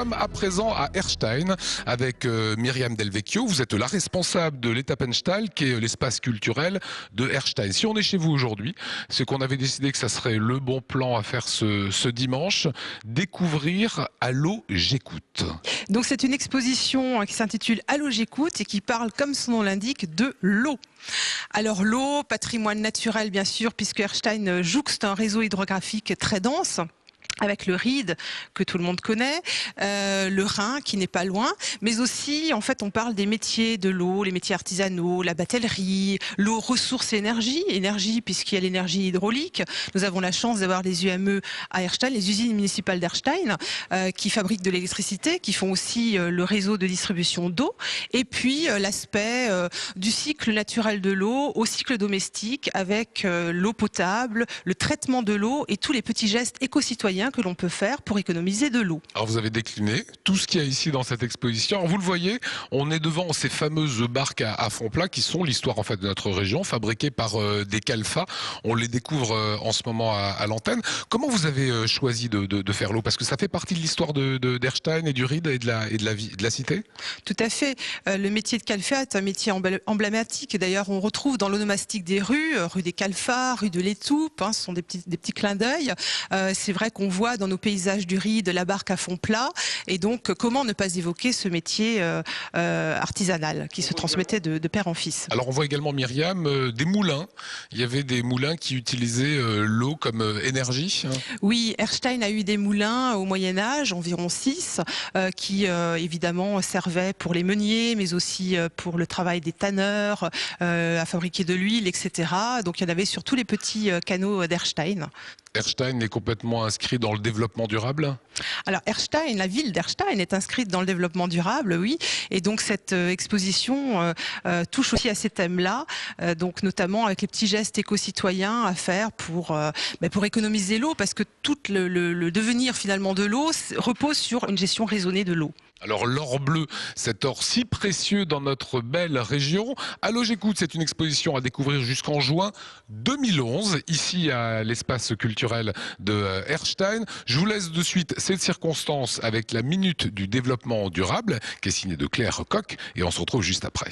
sommes à présent à Erstein avec Myriam Delvecchio. Vous êtes la responsable de l'Etappenstall, qui est l'espace culturel de Erstein. Si on est chez vous aujourd'hui, c'est qu'on avait décidé que ça serait le bon plan à faire ce dimanche, découvrir Allô, j'écoute. Donc c'est une exposition qui s'intitule Allô, j'écoute et qui parle, comme son nom l'indique, de l'eau. Alors l'eau, patrimoine naturel bien sûr, puisque Erstein jouxte un réseau hydrographique très dense, avec le Ried que tout le monde connaît, le Rhin qui n'est pas loin, mais aussi en fait on parle des métiers de l'eau, les métiers artisanaux, la batellerie, l'eau, ressources et énergie puisqu'il y a l'énergie hydraulique. Nous avons la chance d'avoir les UME à Erstein, les usines municipales d'Erstein, qui fabriquent de l'électricité, qui font aussi le réseau de distribution d'eau, et puis l'aspect du cycle naturel de l'eau au cycle domestique avec l'eau potable, le traitement de l'eau et tous les petits gestes éco-citoyens que l'on peut faire pour économiser de l'eau. Alors vous avez décliné tout ce qu'il y a ici dans cette exposition. Alors vous le voyez, on est devant ces fameuses barques à fond plat qui sont l'histoire en fait de notre région, fabriquées par des Calfa. On les découvre en ce moment à l'antenne. Comment vous avez choisi de faire l'eau? Parce que ça fait partie de l'histoire d'Erstein et du Ried et de la cité. Tout à fait. Le métier de Calfa est un métier emblématique. D'ailleurs, on retrouve dans l'onomastique des rues, rue des Calfa, rue de l'Étoupe, ce sont des petits clins d'œil. C'est vrai qu'on voit dans nos paysages du Ried la barque à fond plat, et donc comment ne pas évoquer ce métier artisanal qui se transmettait de père en fils. Alors on voit également, Myriam, des moulins. Il y avait des moulins qui utilisaient l'eau comme énergie. Oui, Erstein a eu des moulins au Moyen-Âge, environ 6, qui évidemment servaient pour les meuniers, mais aussi pour le travail des tanneurs, à fabriquer de l'huile, etc. Donc il y en avait sur tous les petits canaux d'Erstein. Erstein est complètement inscrit dans le développement durable? Alors Erstein, la ville d'Erstein est inscrite dans le développement durable, oui. Et donc cette exposition touche aussi à ces thèmes-là, donc notamment avec les petits gestes éco-citoyens à faire pour économiser l'eau, parce que tout le devenir finalement de l'eau repose sur une gestion raisonnée de l'eau. Alors l'or bleu, cet or si précieux dans notre belle région. Allô, j'écoute, c'est une exposition à découvrir jusqu'en juin 2011, ici à l'espace culturel de Erstein. Je vous laisse de suite cette circonstance avec la minute du développement durable, qui est signée de Claire Coq, et on se retrouve juste après.